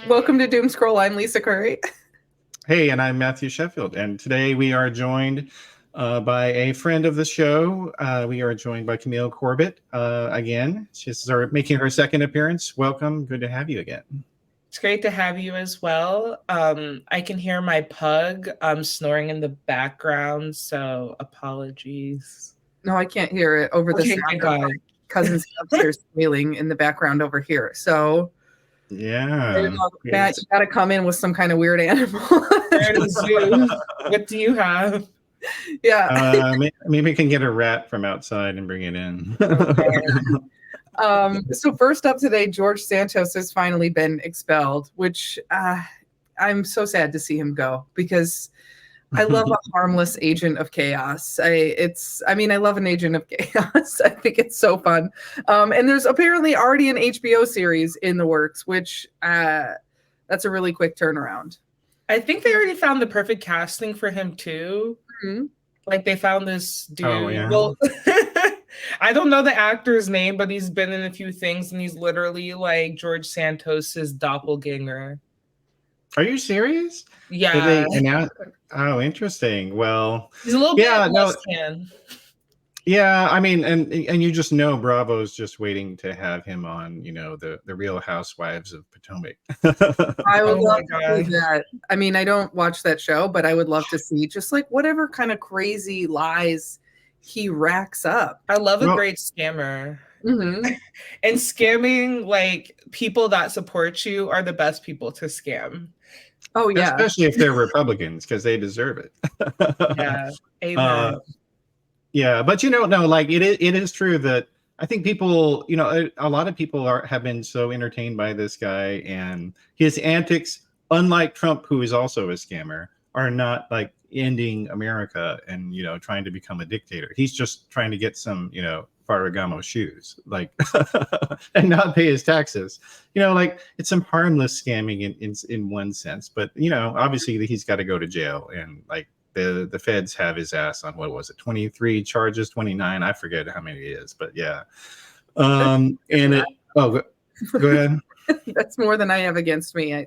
Welcome to Doomscroll. I'm Lisa Curry. Hey, and I'm Matthew Sheffield. And today we are joined by a friend of the show. We are joined by Camille Corbett again. She's making her second appearance. Welcome. Good to have you again. It's great to have you as well. I can hear my pug snoring in the background, so apologies. No, I can't hear it over the sound of my cousin's upstairs squealing in the background over here. So yeah, Matt, you got to come in with some kind of weird animal. What do you have? Yeah, maybe we can get a rat from outside and bring it in. So first up today, George Santos has finally been expelled, which I'm so sad to see him go because I love a harmless agent of chaos. I love an agent of chaos. I think it's so fun. And there's apparently already an HBO series in the works, which that's a really quick turnaround. I think they already found the perfect casting for him too. Mm-hmm. Like they found this dude. Oh, yeah. Well, I don't know the actor's name, but he's been in a few things, and he's literally like George Santos's doppelganger. Are you serious? Yeah. Oh, interesting. Well, he's a little bit less tan. Yeah, I mean, and you just know Bravo's just waiting to have him on, the Real Housewives of Potomac. I would love to see that. I mean, I don't watch that show, but I would love to see just like whatever kind of crazy lies he racks up. I love a great scammer. Mm-hmm. And scamming, like, people that support you are the best people to scam. Oh, yeah. Especially if they're Republicans, because they deserve it. Yeah. Amen. Yeah, but it is true that I think people, a lot of people have been so entertained by this guy and his antics, unlike Trump, who is also a scammer, are not like ending America and, trying to become a dictator. He's just trying to get some, Ferragamo shoes, like, and not pay his taxes. It's some harmless scamming in one sense, but, obviously he's got to go to jail and like, the feds have his ass on, what was it, 23 charges, 29, I forget how many it is, but yeah. Go ahead. That's more than I have against me.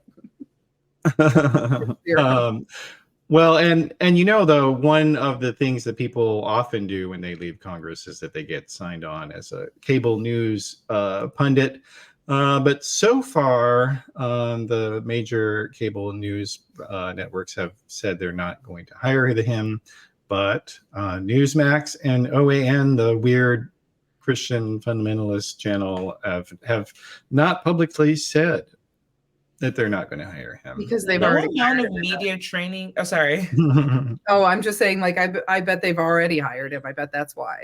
Well, and though, one of the things that people often do when they leave Congress is that they get signed on as a cable news pundit. But so far, the major cable news networks have said they're not going to hire him. But Newsmax and OAN, the weird Christian fundamentalist channel, have not publicly said that they're not going to hire him because they've already amount of media training. Oh, sorry. Oh, I'm just saying, like, I bet they've already hired him. I bet that's why.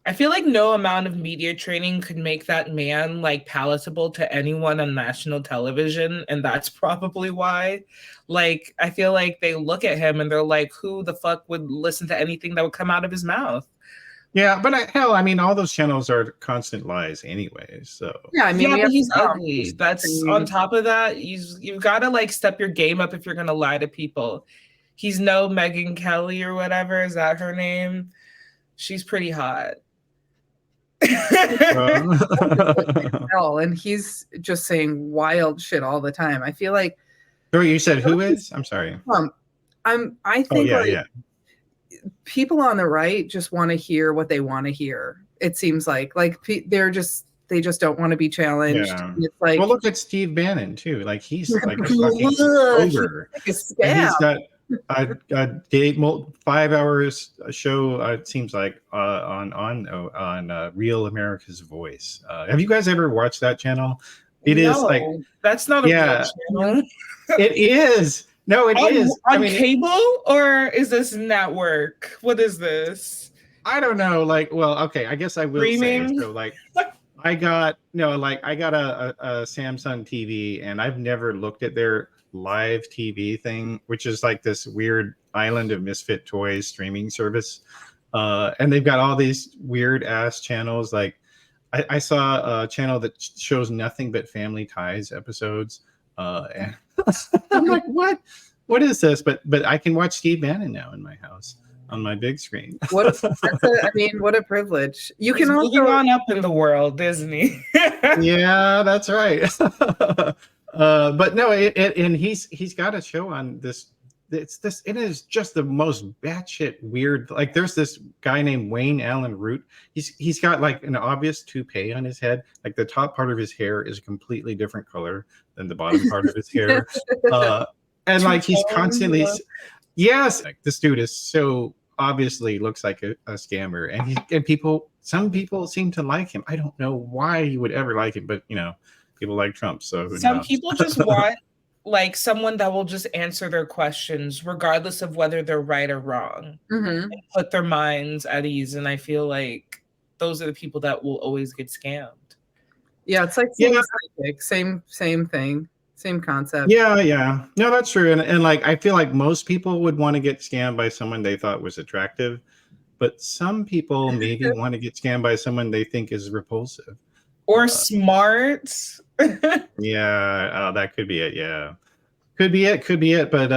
I feel like no amount of media training could make that man like palatable to anyone on national television, and that's probably why. Like, I feel like they look at him and they're like, "Who the fuck would listen to anything that would come out of his mouth?" Yeah, but all those channels are constant lies anyway. So yeah, I mean, but he's ugly. That's on top of that. You've got to like step your game up if you're gonna lie to people. He's no Megyn Kelly or whatever. Is that her name? She's pretty hot. And he's just saying wild shit all the time. I feel like. Oh, you said who is? I'm sorry. I think people on the right just want to hear what they want to hear. It seems like they just don't want to be challenged. Yeah. It's like, well, look at Steve Bannon too. Like he's like a fucking ogre. And he's got a 5 hours show. It seems like on Real America's Voice. Have you guys ever watched that channel? It is like that's not a real channel. It is. No, it is. On cable, or is this network? What is this? I don't know. Like, well, okay, I guess I will say. So, like, I got a Samsung TV, and I've never looked at their live TV thing, which is like this weird island of misfit toys streaming service. And they've got all these weird ass channels. Like, I saw a channel that shows nothing but Family Ties episodes. And I'm like, what is this? But I can watch Steve Bannon now in my house. on my big screen. What a privilege. You He's can moving also on up in the world, isn't he? Yeah, that's right. But no, and he's got a show on this. It is just the most batshit weird. Like, there's this guy named Wayne Allen Root. He's got like an obvious toupee on his head. Like, the top part of his hair is a completely different color than the bottom part of his hair. And like, he's constantly, yes, like, this dude is so obviously looks like a scammer, and some people seem to like him. I don't know why you would ever like him, but people like Trump, so some people just want like someone that will just answer their questions regardless of whether they're right or wrong, and put their minds at ease. And I feel like those are the people that will always get scammed. Yeah, it's like same thing, same concept. Yeah. No, that's true. And like, I feel like most people would want to get scammed by someone they thought was attractive, but some people maybe want to get scammed by someone they think is repulsive or smart. Yeah, that could be it. Yeah, could be it. But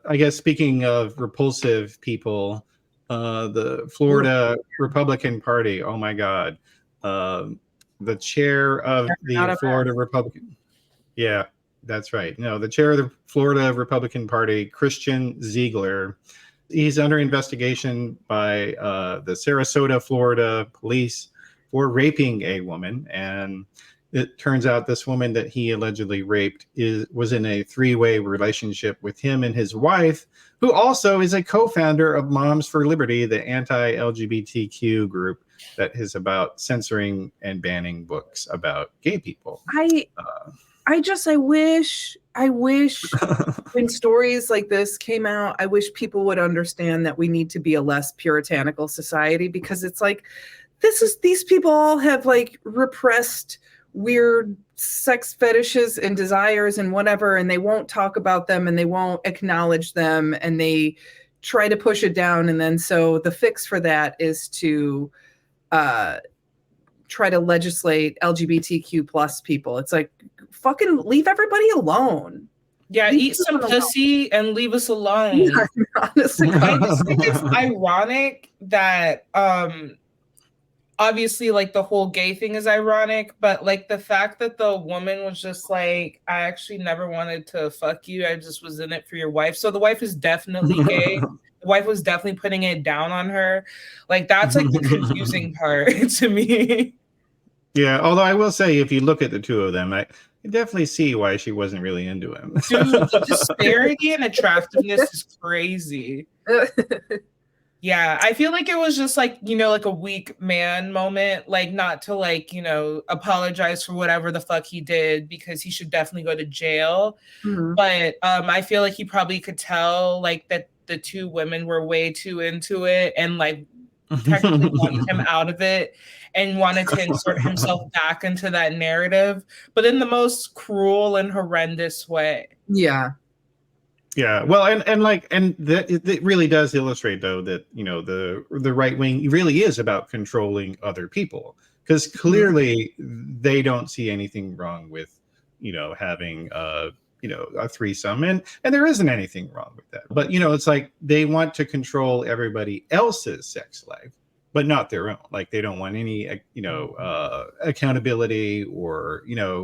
I guess, speaking of repulsive people, the Florida Republican Party. Oh my God, the chair of the Florida Republican. Yeah, that's right. No, the chair of the Florida Republican Party, Christian Ziegler. He's under investigation by the Sarasota, Florida police for raping a woman, and it turns out this woman that he allegedly raped was in a three-way relationship with him and his wife, who also is a co-founder of Moms for Liberty, the anti-LGBTQ group that is about censoring and banning books about gay people. I wish when stories like this came out, I wish people would understand that we need to be a less puritanical society, because it's like, these people all have like repressed weird sex fetishes and desires and whatever, and they won't talk about them and they won't acknowledge them, and they try to push it down. And then so the fix for that is to try to legislate LGBTQ plus people. It's like, fucking leave everybody alone. Yeah, eat some pussy and leave us alone. Yeah, honestly, I just think it's ironic that obviously, like, the whole gay thing is ironic, but like the fact that the woman was just like, I actually never wanted to fuck you, I just was in it for your wife. So the wife is definitely gay. The wife was definitely putting it down on her. Like, that's like the confusing part to me. Yeah, although I will say, if you look at the two of them, I definitely see why she wasn't really into him. Dude, the disparity in attractiveness is crazy. Yeah, I feel like it was just like, like a weak man moment, like, not to like, apologize for whatever the fuck he did, because he should definitely go to jail. Mhm. But I feel like he probably could tell like that the two women were way too into it, and like technically wanted him out of it and wanted to insert himself back into that narrative, but in the most cruel and horrendous way. Yeah. Yeah, well, and that it really does illustrate, though, that the right wing really is about controlling other people, because clearly they don't see anything wrong with having a threesome, and there isn't anything wrong with that. But it's like they want to control everybody else's sex life, but not their own. Like, they don't want any accountability or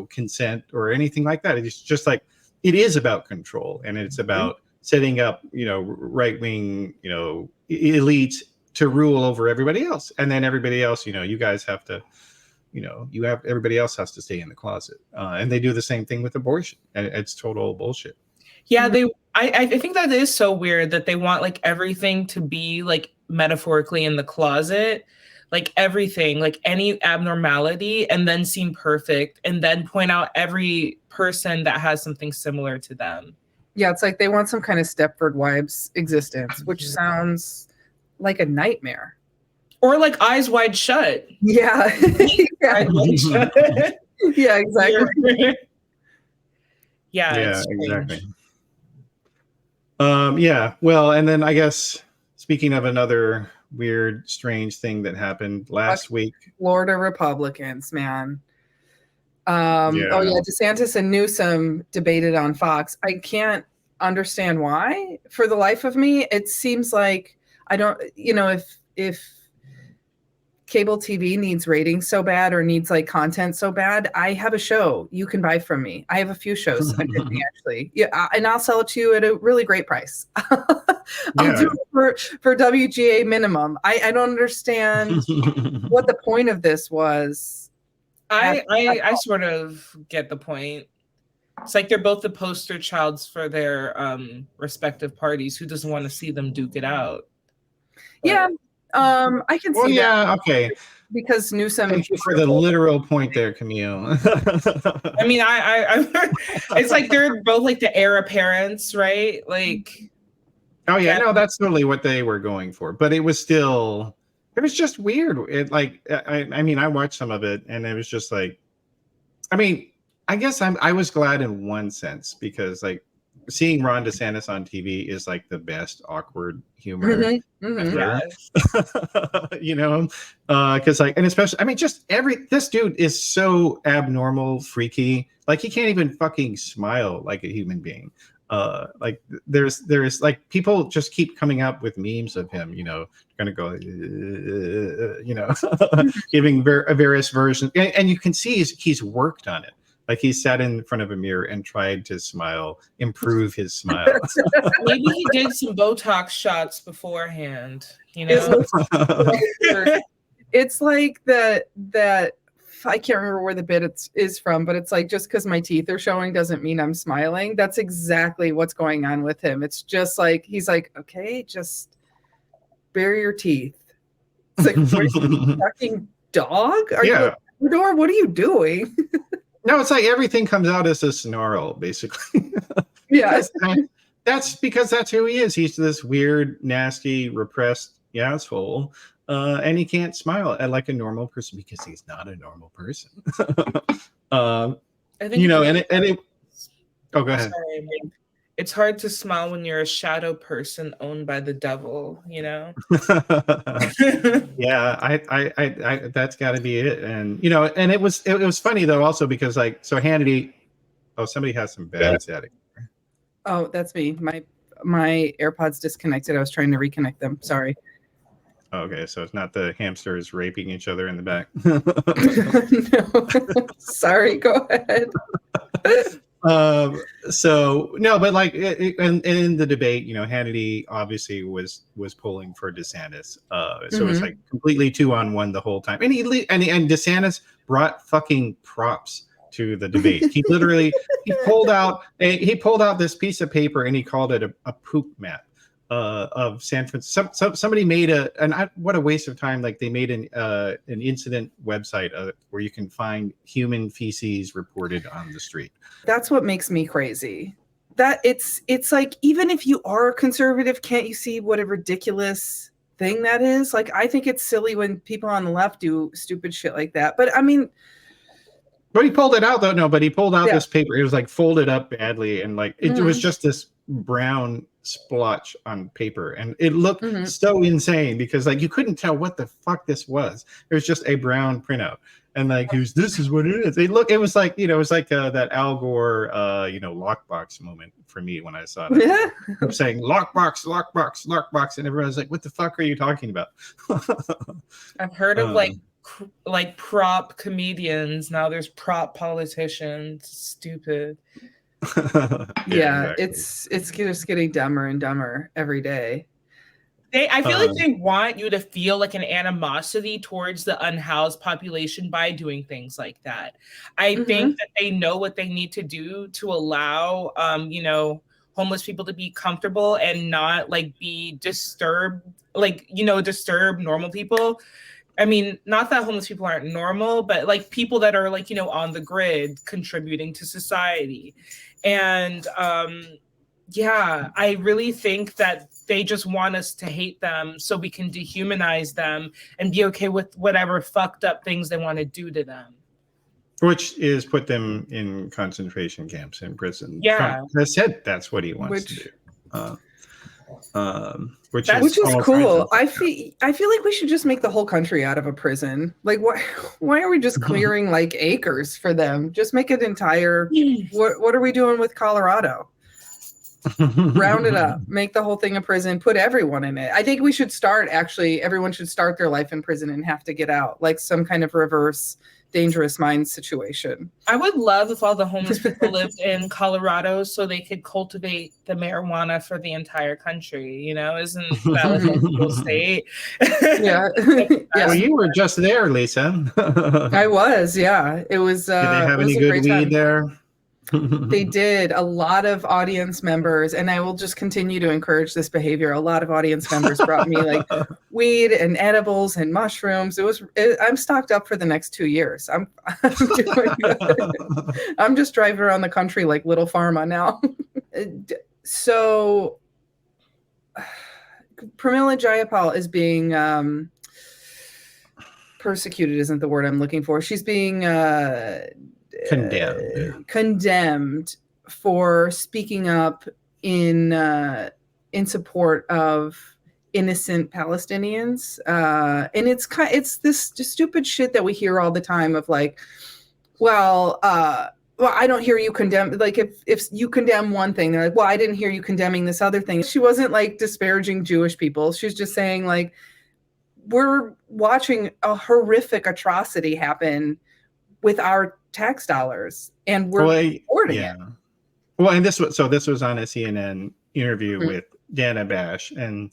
consent or anything like that. It's just like, it is about control, and it's about setting up, right-wing, elites to rule over everybody else. And then everybody else, you guys have to, everybody else has to stay in the closet. And they do the same thing with abortion. And it's total bullshit. Yeah, I think that is so weird that they want like everything to be like metaphorically in the closet, like everything, like any abnormality, and then seem perfect, and then point out every person that has something similar to them. Yeah, it's like they want some kind of Stepford Wives existence, which sounds like a nightmare. Or like Eyes Wide Shut. Yeah. Eyes Wide Shut. Yeah, exactly. Yeah, exactly. Yeah, well, and then I guess, speaking of another weird, strange thing that happened last week. Florida Republicans, man. Oh yeah, DeSantis and Newsom debated on Fox. I can't understand why. For the life of me, it seems like I don't, if cable TV needs ratings so bad or needs like content so bad, I have a show you can buy from me. I have a few shows sent to me actually. Yeah, and I'll sell it to you at a really great price. I'll do it for WGA minimum. I don't understand what the point of this was. I sort of get the point. It's like they're both the poster childs for their respective parties. Who doesn't want to see them duke it out? Yeah. I can see that. Okay. Because Newsom. Thank you for the literal point there, Camille. I mean, I it's like they're both like the heir apparents, right? Like. Oh yeah, no, that's totally what they were going for. But it was still, it was just weird. It like, I mean, I watched some of it, and it was just like, I mean, I guess I was glad in one sense because like seeing Ron DeSantis on TV is like the best awkward humor ever. Because like, and especially, I mean, just this dude is so abnormal, freaky. Like he can't even fucking smile like a human being. Like there's like people just keep coming up with memes of him, gonna go, giving various versions, and you can see he's worked on it. Like he sat in front of a mirror and tried to smile, improve his smile. Maybe he did some Botox shots beforehand. It's like that. I can't remember where the bit is from, but it's like just because my teeth are showing doesn't mean I'm smiling. That's exactly what's going on with him. It's just like he's like, okay, just bare your teeth. It's like, what are you, fucking dog? Are you Door? What are you doing? No, it's like everything comes out as a snarl, basically. Yeah, that's because that's who he is. He's this weird, nasty, repressed asshole. And he can't smile at like a normal person because he's not a normal person. I think go ahead. Sorry, it's hard to smile when you're a shadow person owned by the devil, Yeah, I that's got to be it. And and it was funny though also because like so Hannity. Oh, somebody has some bad static. Oh, that's me. My AirPods disconnected. I was trying to reconnect them. Sorry. Okay, so it's not the hamsters raping each other in the back. No. Sorry, go ahead. So no, but like in the debate, Hannity obviously was pulling for DeSantis. So it's like completely 2-on-1 the whole time. And and DeSantis brought fucking props to the debate. He literally he pulled out this piece of paper and he called it a poop map. Of San Francisco. Somebody made what a waste of time. Like they made an incident website where you can find human feces reported on the street. That's what makes me crazy. That it's like, even if you are a conservative, can't you see what a ridiculous thing that is? Like, I think it's silly when people on the left do stupid shit like that. But I mean, but he pulled it out though. No, but he pulled out this paper. It was like folded up badly. And like, it was just this brown splotch on paper, and it looked so insane because like you couldn't tell what the fuck this was. It was just a brown printout, and like this is what it is. It was like it was like that Al Gore lockbox moment for me when I saw it. Yeah. I'm saying lockbox, and everyone's like, what the fuck are you talking about? I've heard of like prop comedians. Now there's prop politicians. Stupid. Yeah, exactly. It's just getting dumber and dumber every day. I feel like they want you to feel like an animosity towards the unhoused population by doing things like that. I think that they know what they need to do to allow homeless people to be comfortable and not like be disturbed, disturb normal people. I mean, not that homeless people aren't normal, but like people that are like, on the grid contributing to society. And I really think that they just want us to hate them so we can dehumanize them and be okay with whatever fucked up things they want to do to them. Which is put them in concentration camps in prison. Yeah. Trump has said that's what he wants to do. Which is cool. I feel like we should just make the whole country out of a prison. Like, why are we just clearing like acres for them? Just make it entire. What are we doing with Colorado? Round it up, make the whole thing a prison, put everyone in it. I think we should start, actually, everyone should start their life in prison and have to get out, like some kind of reverse Dangerous Minds situation. I would love if all the homeless people lived in Colorado so they could cultivate the marijuana for the entire country. You know, isn't that like a cool state? Yeah. Well, you were just there, Lisa. I was, yeah. It was. Did they have any good weed there? They did. A lot of audience members, and I will just continue to encourage this behavior. A lot of audience members brought me like weed and edibles and mushrooms. I'm stocked up for the next 2 years. I'm doing good. I'm just driving around the country like Little Pharma now. So Pramila Jayapal is being persecuted, isn't the word I'm looking for. She's being condemned for speaking up in support of innocent Palestinians, and it's this stupid shit that we hear all the time of like, well, I don't hear you condemn, like if you condemn one thing, they're like, well, I didn't hear you condemning this other thing. She wasn't like disparaging Jewish people. She was just saying like, we're watching a horrific atrocity happen with our tax dollars, and we're supporting it. Well, and this was on a CNN interview with Dana Bash, and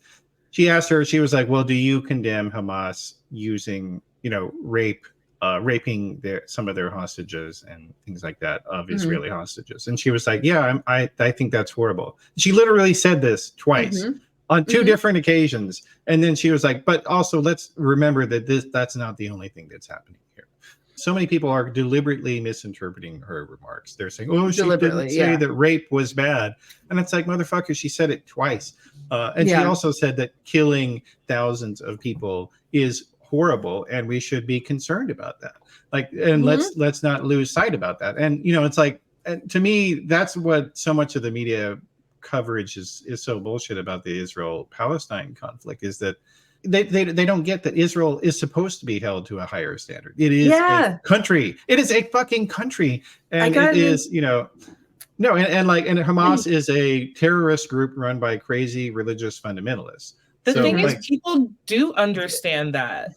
she asked her, she was like, well, do you condemn Hamas using, raping some of their hostages and things like that of Israeli hostages? And she was like, yeah, I think that's horrible. She literally said this twice on two different occasions. And then she was like, but also let's remember that that's not the only thing that's happening here. So many people are deliberately misinterpreting her remarks. They're saying, oh, she didn't say that rape was bad. And it's like, motherfucker, she said it twice. And she also said that killing thousands of people is horrible, and we should be concerned about that. Like, and let's not lose sight about that. And, it's like, to me, that's what so much of the media coverage is so bullshit about the Israel-Palestine conflict, is that they don't get that Israel is supposed to be held to a higher standard. It is a country. It is a fucking country. And it is, and Hamas is a terrorist group run by crazy religious fundamentalists. The thing is, people do understand that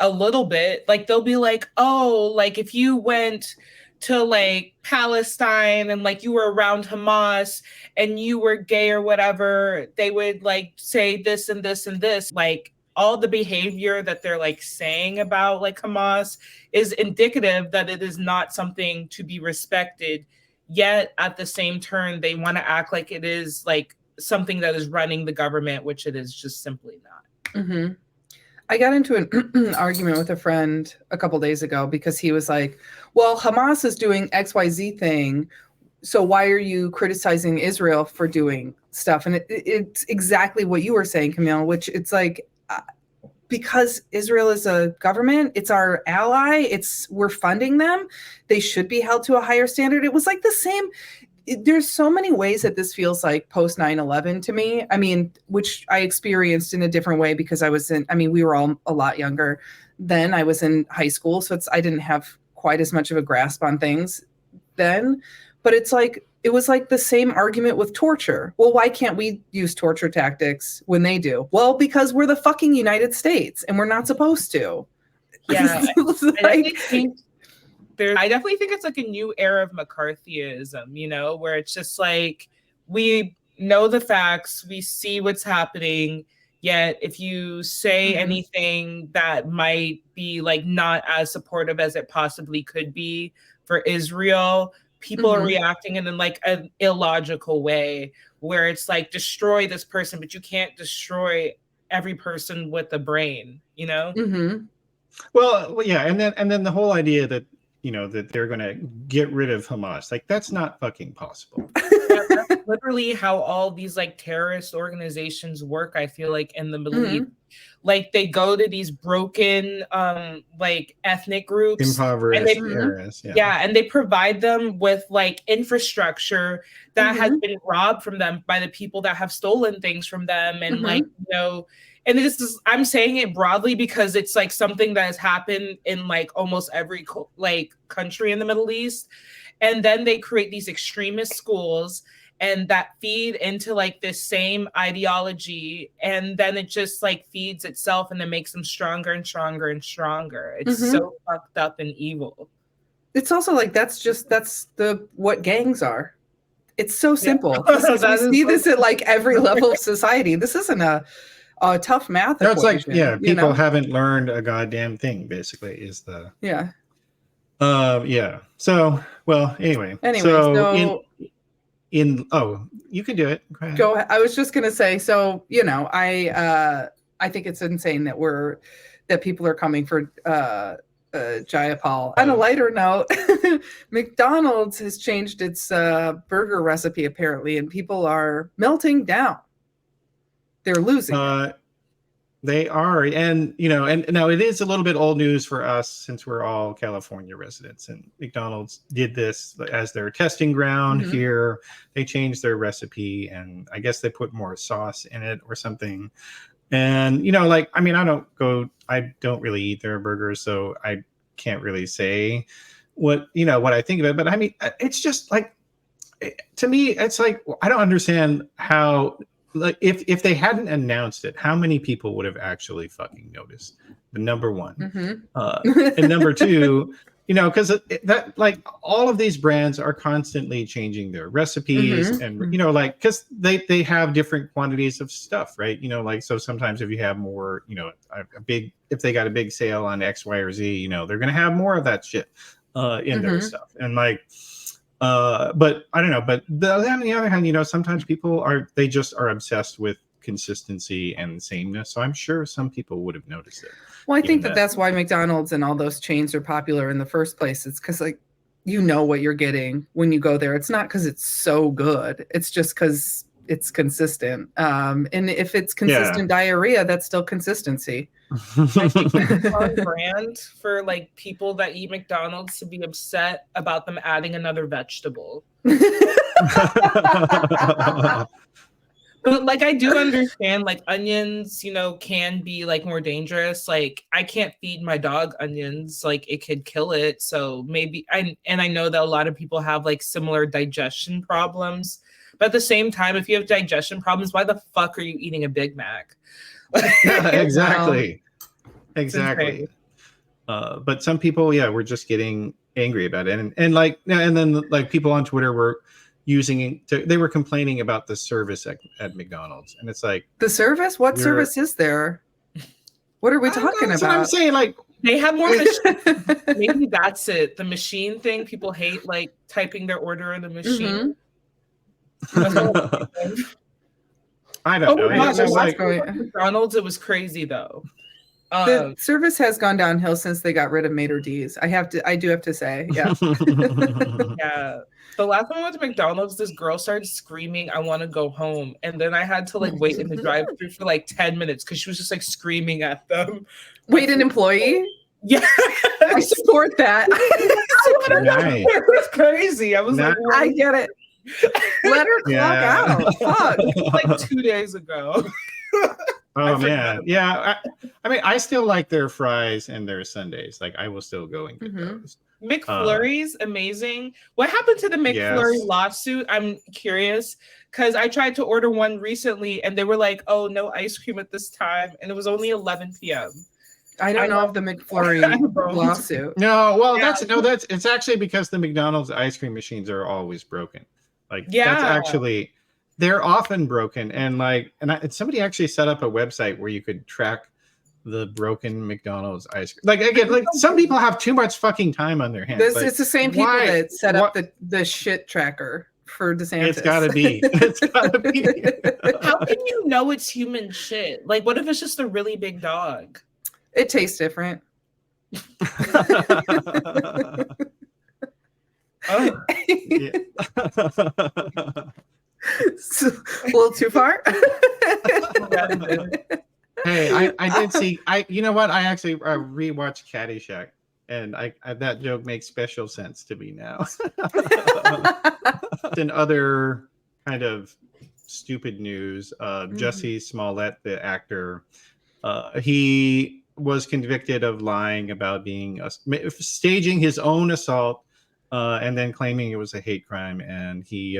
a little bit. Like, they'll be like, oh, like if you went to like Palestine and like you were around Hamas and you were gay or whatever, they would like say this and this and this. Like, all the behavior that they're like saying about like Hamas is indicative that it is not something to be respected. Yet at the same turn, they want to act like it is like something that is running the government, which it is just simply not. I got into an argument with a friend a couple days ago because he was like, well, Hamas is doing XYZ thing, so why are you criticizing Israel for doing stuff? And it's exactly what you were saying, Camille, which it's like, because Israel is a government, it's our ally, we're funding them, they should be held to a higher standard. It was like the same. There's so many ways that this feels like post 9/11 to me. I mean, which I experienced in a different way because we were all a lot younger then. I was in high school, so I didn't have quite as much of a grasp on things then. But it's like, it was like the same argument with torture. Well, why can't we use torture tactics when they do? Well, because we're the fucking United States and we're not supposed to. Yeah. I definitely think it's like a new era of McCarthyism, where it's just like, we know the facts, we see what's happening, yet if you say anything that might be like not as supportive as it possibly could be for Israel, people are reacting in like an illogical way, where it's like, destroy this person, but you can't destroy every person with a brain, Well, yeah, and then the whole idea that that they're going to get rid of Hamas. Like, that's not fucking possible. That's literally how all these like terrorist organizations work, I feel like, in the Middle East. Like, they go to these broken like ethnic groups, impoverished areas. And they provide them with like infrastructure that has been robbed from them by the people that have stolen things from them. And and this is, I'm saying it broadly because it's like something that has happened in like almost every like country in the Middle East. And then they create these extremist schools, and that feed into like this same ideology, and then it just like feeds itself and then makes them stronger and stronger and stronger. It's so fucked up and evil. It's also like that's what gangs are. It's so simple. We see this at like every level of society. This isn't a tough math. No, it's like, people haven't learned a goddamn thing, basically, is the yeah. So, well, anyway. So you can do it. Go ahead. I was just gonna say, so I think it's insane that people are coming for Jayapal. On a lighter note, McDonald's has changed its burger recipe apparently, and people are melting down. They're losing. They are, and and now it is a little bit old news for us since we're all California residents, and McDonald's did this as their testing ground here. They changed their recipe, and I guess they put more sauce in it or something. And I don't really eat their burgers, so I can't really say what I think of it. But I mean, it's just like, to me, it's like, I don't understand how, like, if they hadn't announced it, how many people would have actually fucking noticed? Number one, and number two, because that, like, all of these brands are constantly changing their recipes, and because they have different quantities of stuff, right? Like, so sometimes if you have more, if they got a big sale on X, Y, or Z, they're gonna have more of that shit in their stuff, and like. But I don't know. But on the other hand, sometimes people are obsessed with consistency and sameness. So I'm sure some people would have noticed it. Well, I think that's why McDonald's and all those chains are popular in the first place. It's because, like, what you're getting when you go there. It's not because it's so good. It's just because it's consistent. And if it's consistent diarrhea, that's still consistency. I think it's on brand for like people that eat McDonald's to be upset about them adding another vegetable. But like, I do understand, like, onions, can be like more dangerous. Like, I can't feed my dog onions, like it could kill it. So maybe I know that a lot of people have like similar digestion problems. But at the same time, if you have digestion problems, why the fuck are you eating a Big Mac? Exactly. But some people, were just getting angry about it, and then people on Twitter were they were complaining about the service at McDonald's, and it's like, the service? What service is there? What are we talking about? That's what I'm saying. Like, they have more machines. Maybe that's it. The machine thing. People hate like typing their order in the machine. I don't know. McDonald's, it was crazy though. The service has gone downhill since they got rid of Maitre D's. I do have to say, yeah. Yeah. The last time I went to McDonald's, this girl started screaming, "I want to go home," and then I had to like wait in the drive-through for like 10 minutes because she was just like screaming at them. Wait, an employee? Yeah, I support that. Nice. It was crazy. I was like, I get it. Let her clock out. Fuck. Like 2 days ago. Oh man, yeah. I mean, I still like their fries and their sundaes. Like, I will still go and get those. McFlurry's amazing. What happened to the McFlurry lawsuit? I'm curious because I tried to order one recently and they were like, "Oh, no ice cream at this time," and it was only 11 p.m. I don't know of the McFlurry lawsuit. No, well, it's actually because the McDonald's ice cream machines are always broken. Like, that's actually, they're often broken, and somebody actually set up a website where you could track the broken McDonald's ice cream. Like, again, like, some people have too much fucking time on their hands. It's the same people that set up the shit tracker for DeSantis. It's gotta be. It's gotta be. How can you know it's human shit? Like, what if it's just a really big dog? It tastes different. Oh. Yeah. A little too far. Hey, I did see. You know what? I actually rewatched Caddyshack, and I that joke makes special sense to me now. In other kind of stupid news, Jussie Smollett, the actor, he was convicted of lying about staging his own assault, and then claiming it was a hate crime, and he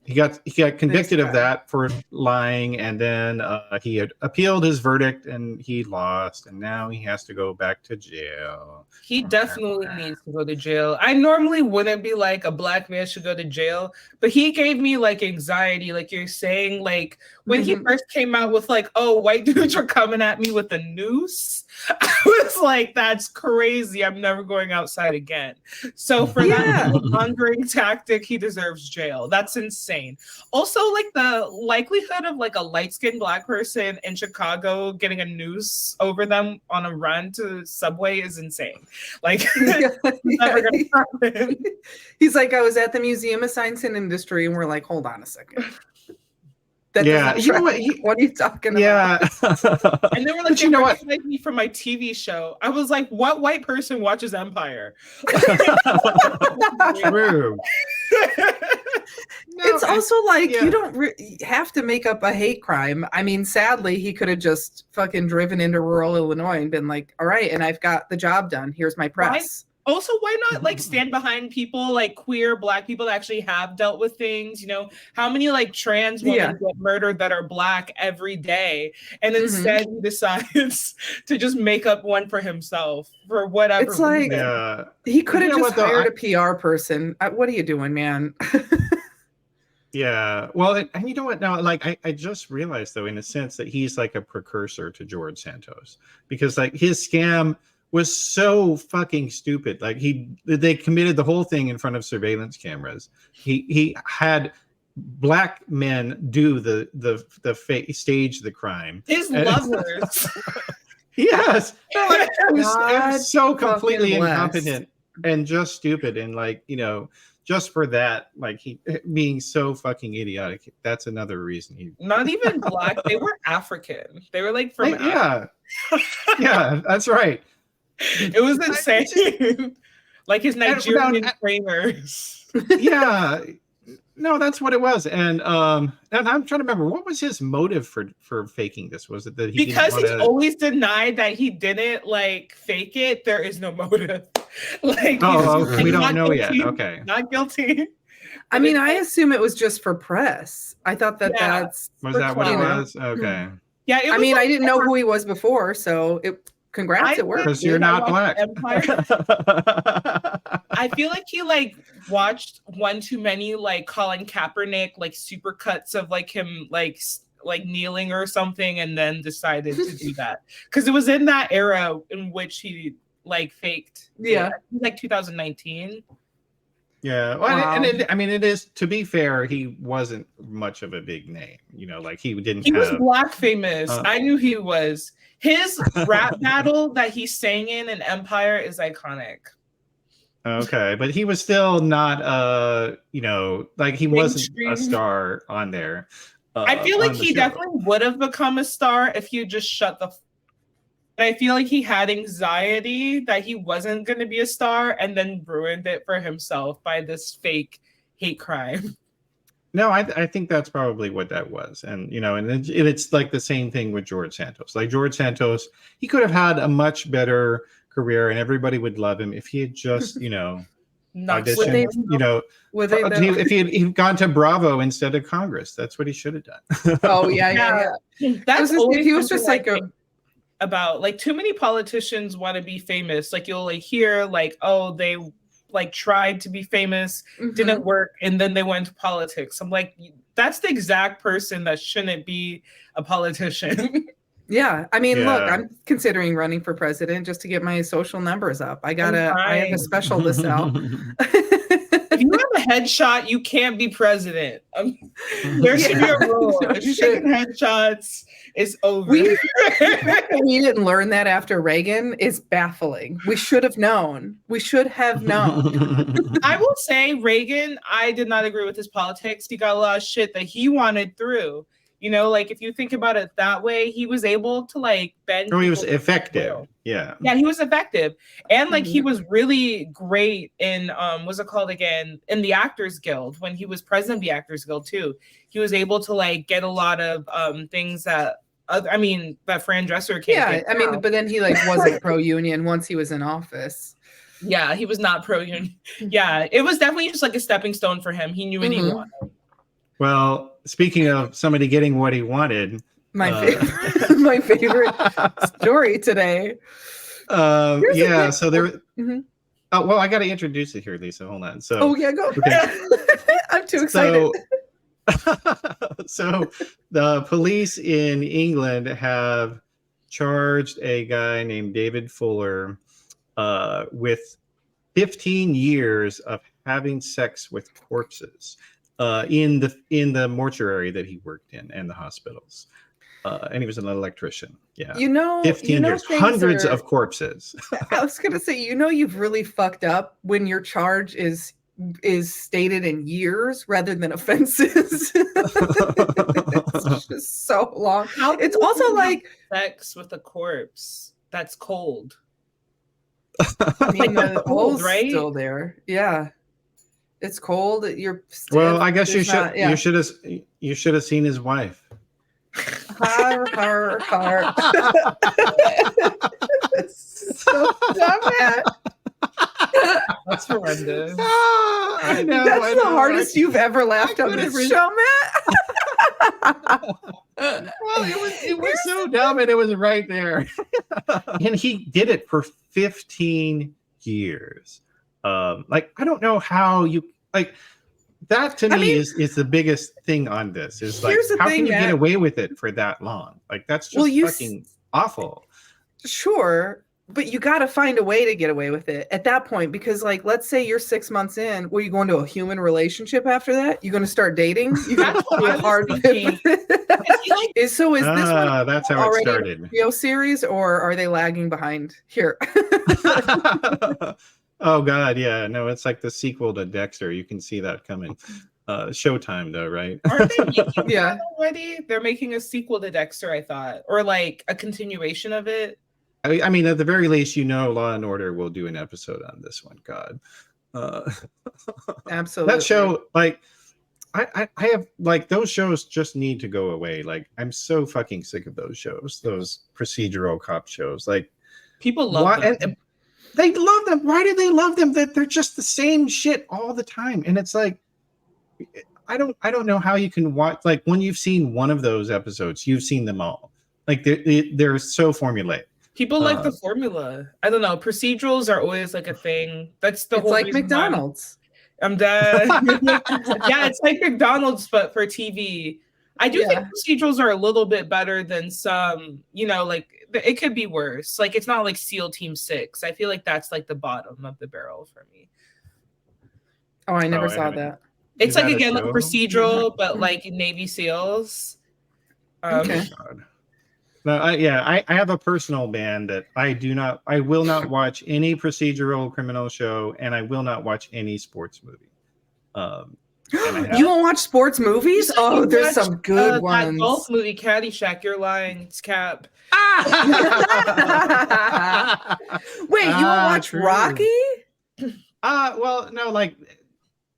he got convicted of that for lying, and then he had appealed his verdict and he lost, and now he has to go back to jail. He definitely needs to go to jail. I normally wouldn't be like a black man should go to jail, but he gave me like anxiety, like you're saying, like when he first came out with like, oh, white dudes are coming at me with a noose. I was like, that's crazy. I'm never going outside again. So for that mongering tactic, he deserves jail. That's insane. Also, like the likelihood of like a light-skinned black person in Chicago getting a noose over them on a run to Subway is insane. Like, never gonna happen. He's like, I was at the Museum of Science and Industry, and we're like, hold on a second. You know what? What are you talking about? Yeah. And they were like, you know what? Me from my TV show. I was like, what white person watches Empire? True. It's also like you don't have to make up a hate crime. I mean, sadly, he could have just fucking driven into rural Illinois and been like, all right, and I've got the job done. Here's my press. Also, why not like stand behind people like queer black people that actually have dealt with things? You know, how many like trans women get murdered that are black every day? And instead he decides to just make up one for himself for whatever. It's like he could have just hired a PR person. What are you doing, man? Yeah. Well, and you know what? Now, like, I just realized, though, in a sense, that he's like a precursor to George Santos, because like his scam was so fucking stupid. Like they committed the whole thing in front of surveillance cameras. He had black men do stage the crime. His lovers. Yes. It was so completely incompetent and just stupid. And like, you know, just for that, like he being so fucking idiotic. That's another reason. Not even black. They were African. They were like from Africa. Yeah, that's right. It was insane. Like his Nigerian trainers. Yeah. No, that's what it was. And I'm trying to remember, what was his motive for faking this? Was it that he because he's always denied that he didn't like fake it? There is no motive. Like, we don't know yet. Okay. Not guilty. I mean, I assume it was just for press. I thought that's was that what it was? Okay. Yeah. I mean, I didn't know who he was before, so congrats, it worked. Because you're not black. I feel like he like watched one too many like Colin Kaepernick like super cuts of like him like kneeling or something, and then decided to do that because it was in that era in which he like faked. Yeah, like 2019. Yeah, well, wow. I mean, it is, to be fair, he wasn't much of a big name. You know, like he was black famous. I knew he was. His rap battle that he sang in Empire is iconic. Okay, but he was still not, you know, like he wasn't a star on there. I feel like he definitely would have become a star if you just shut the. I feel like he had anxiety that he wasn't going to be a star and then ruined it for himself by this fake hate crime. No, I think that's probably what that was. And, you know, and it's like the same thing with George Santos. Like George Santos, he could have had a much better career and everybody would love him if he had just, you know, auditioned, you know, if he had gone to Bravo instead of Congress. That's what he should have done. Oh, yeah. That's he was just like about like too many politicians want to be famous. Like you'll like hear like, oh, they like tried to be famous, didn't work, and then they went to politics. I'm like, that's the exact person that shouldn't be a politician. Yeah, I mean, look, I'm considering running for president just to get my social numbers up. I have a special to sell. If you have a headshot, you can't be president. There should be a rule. If you're taking headshots, it's over. We didn't learn that after Reagan is baffling. We should have known. I will say Reagan, I did not agree with his politics. He got a lot of shit that he wanted through. You know, like if you think about it that way, he was able to like bend. Oh, he was effective. Yeah. Yeah, he was effective. And like he was really great in what's it called again? In the Actors Guild, when he was president of the Actors Guild too. He was able to like get a lot of things that that Fran Dresser can't get. Yeah, I mean, but then he like wasn't pro-union once he was in office. Yeah, he was not pro-union. Yeah, it was definitely just like a stepping stone for him. He knew what he wanted. Well, speaking of somebody getting what he wanted, My favorite, my favorite story today. yeah. So there. Mhm. Oh, well, I got to introduce it here, Lisa. Hold on. So. Oh yeah, go. Okay. I'm too excited. So the police in England have charged a guy named David Fuller with 15 years of having sex with corpses in the mortuary that he worked in and the hospitals. And he was an electrician. Yeah. 15 years, hundreds of corpses. I was gonna say, you've really fucked up when your charge is stated in years rather than offenses. It's just so long. It's also like sex with a corpse that's cold. I mean, the cold, hole's right? still there. Yeah, it's cold. You're well. I guess you should have seen his wife. Har. It's so dumb, man. That's horrendous. I know. That's the hardest you've ever laughed on this show, Matt. Well, it was so dumb, and it was right there. And he did it for 15 years. Like, I don't know how you like. That to me is the biggest thing on this. Is like, how can you get away with it for that long? Like, that's just fucking awful. Sure, but you got to find a way to get away with it at that point, because, like, let's say you're 6 months in. Were you going to a human relationship after that? You going to start dating? You going to do a hard pivot? Is this one that's how it started. A HBO series, or are they lagging behind here? Oh God, yeah, no, it's like the sequel to Dexter. You can see that coming. Showtime, though, right? Aren't they making that already? They're making a sequel to Dexter, I thought, or like a continuation of it. I mean, at the very least, Law and Order will do an episode on this one. God, absolutely. That show, like, I have like those shows just need to go away. Like, I'm so fucking sick of those shows, those procedural cop shows. Like, people love them. And they love them. Why do they love them? That they're just the same shit all the time. And it's like, I don't know how you can watch. Like, when you've seen one of those episodes, you've seen them all. Like, they're so formulaic. People like the formula. I don't know. Procedurals are always like a thing. That's the whole. It's like McDonald's. I'm done. Yeah, it's like McDonald's, but for TV. I do think procedurals are a little bit better than some, like it could be worse. Like, it's not like SEAL Team 6. I feel like that's like the bottom of the barrel for me. Oh, I never saw that. It's like, again, like procedural, but like Navy SEALs. Okay. No, I have a personal ban that I will not watch any procedural criminal show, and I will not watch any sports movie. You won't watch sports movies? Oh, there's some good ones. That golf movie, Caddyshack. You're lying. It's Cap. Wait, you won't watch Rocky? Well, no, like,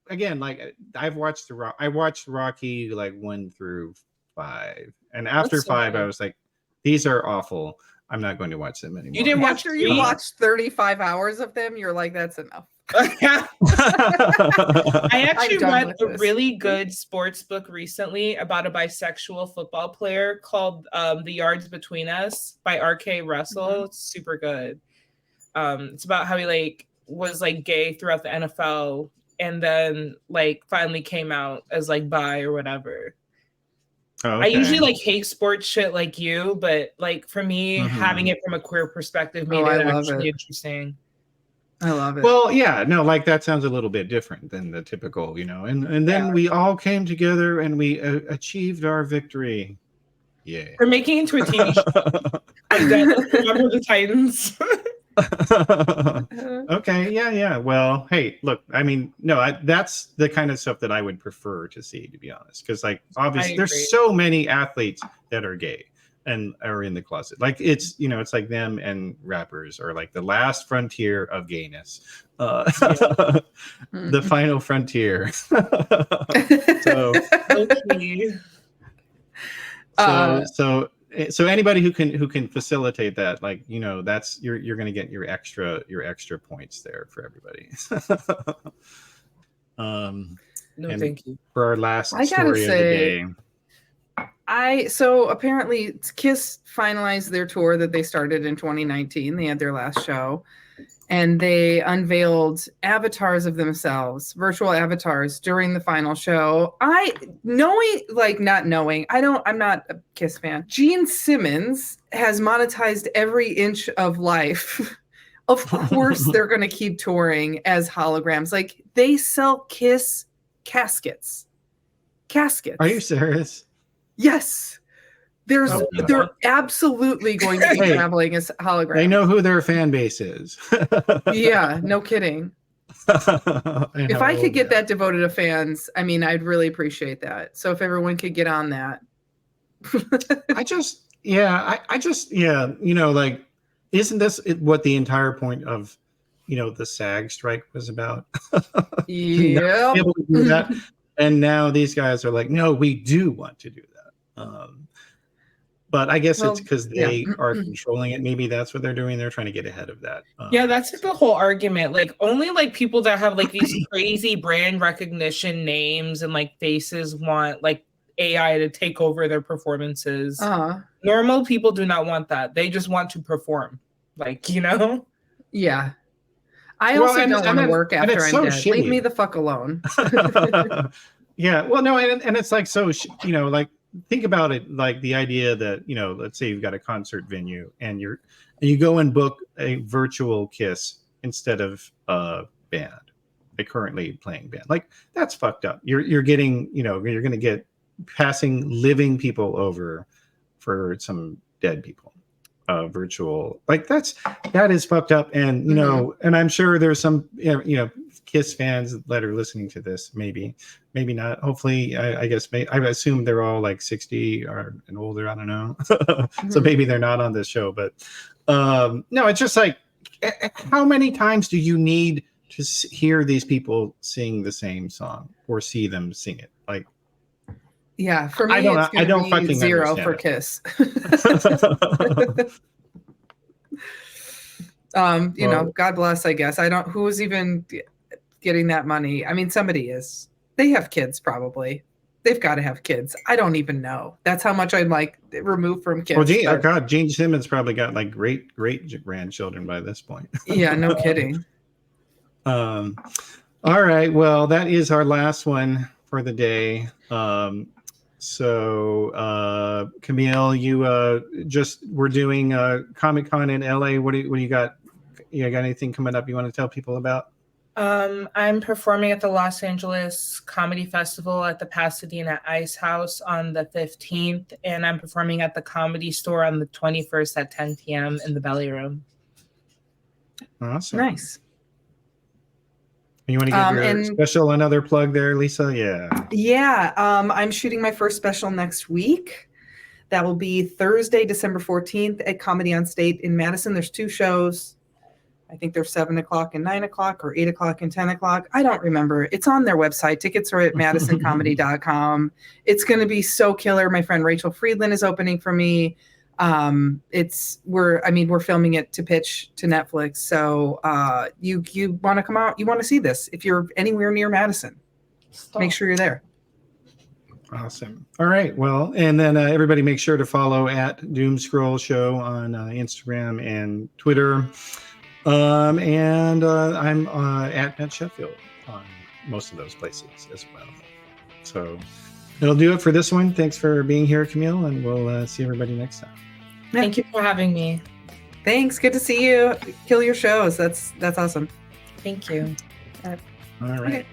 again, like, I watched Rocky like 1 through 5, and after 5, I was like, these are awful. I'm not going to watch them anymore. You didn't watch? After you watched 35 hours of them, you're like, that's enough. I actually read a really good sports book recently about a bisexual football player called The Yards Between Us by R.K. Russell. Mm-hmm. It's super good. It's about how he was gay throughout the NFL and then finally came out as bi or whatever. Oh, okay. I usually hate sports shit like you, but for me, having it from a queer perspective made it actually interesting. I love it. Well, yeah, no, that sounds a little bit different than the typical, and then we all came together and we achieved our victory. Yeah. We're making it into a TV show. Remember the Titans? Okay, yeah. Well, hey, look, I mean, no, that's the kind of stuff that I would prefer to see, to be honest, because obviously there's so many athletes that are gay and are in the closet. It's it's like them and rappers are the last frontier of gayness, the final frontier. So anybody who can facilitate that, that's you're going to get your extra points there for everybody. No, And thank you. for our last I gotta story say, of the day. So apparently Kiss finalized their tour that they started in 2019. They had their last show, and they unveiled avatars of themselves, virtual avatars, during the final show. I'm not a Kiss fan. Gene Simmons has monetized every inch of life. Of course they're going to keep touring as holograms. Like, they sell Kiss caskets. Are you serious? Yes. Oh, They're absolutely going to be Hey, traveling as holograms. They know who their fan base is. Yeah, no kidding. If I could get that devoted to fans, I mean, I'd really appreciate that. So if everyone could get on that. Like, isn't this what the entire point of, the SAG strike was about? Yeah. Able to do that. And now these guys are like, no, we do want to do that. But I guess it's because they are controlling it. Maybe that's what they're doing. They're trying to get ahead of that. Yeah, that's like the whole argument. Like, only like people that have like these crazy brand recognition names and like faces want like AI to take over their performances. Normal people do not want that. They just want to perform. Like, Yeah. I also don't want to work after I'm dead. Shitty. Leave me the fuck alone. Yeah. Well, no, and it's like, so, like, think about it, like the idea that, let's say you've got a concert venue and you go and book a virtual Kiss instead of a band, a currently playing band. Like, that's fucked up. You're getting, you're going to get passing living people over for some dead people. Virtual, like, that is fucked up. And and I'm sure there's some Kiss fans that are listening to this, maybe not, hopefully. I guess I assume they're all like 60 and older, I don't know. So maybe they're not on this show, but no, it's just like, how many times do you need to hear these people sing the same song or see them sing it? Like, yeah, for me, I don't fucking 0 for Kiss. God bless, I guess. Who's even getting that money? I mean, somebody is. They have kids, probably. They've got to have kids. I don't even know. That's how much I'm like removed from Kiss. Well, Gene Simmons probably got like great grandchildren by this point. Yeah, no kidding. All right. Well, that is our last one for the day. So, Camille, you we're doing Comic-Con in LA. What do you got? You got anything coming up you want to tell people about? I'm performing at the Los Angeles Comedy Festival at the Pasadena Ice House on the 15th, and I'm performing at the Comedy Store on the 21st at 10 p.m. in the Belly Room. Awesome. Nice. You want to give your another plug there, Lisa? Yeah. I'm shooting my first special next week. That will be Thursday, December 14th at Comedy on State in Madison. There's 2 shows. I think they're 7 o'clock and 9 o'clock, or 8 o'clock and 10 o'clock. I don't remember. It's on their website. Tickets are at MadisonComedy.com. It's going to be so killer. My friend Rachel Friedland is opening for me. We're filming it to pitch to Netflix. So you want to come out, you want to see this. If you're anywhere near Madison, make sure you're there. Awesome. All right. Well, and then everybody make sure to follow at Doomscroll Show on Instagram and Twitter. And I'm at Matt Sheffield on most of those places as well. So that'll do it for this one. Thanks for being here, Camille, and we'll see everybody next time. Thank you for having me. Thanks. Good to see you. Kill your shows. That's awesome. Thank you. All right. Okay.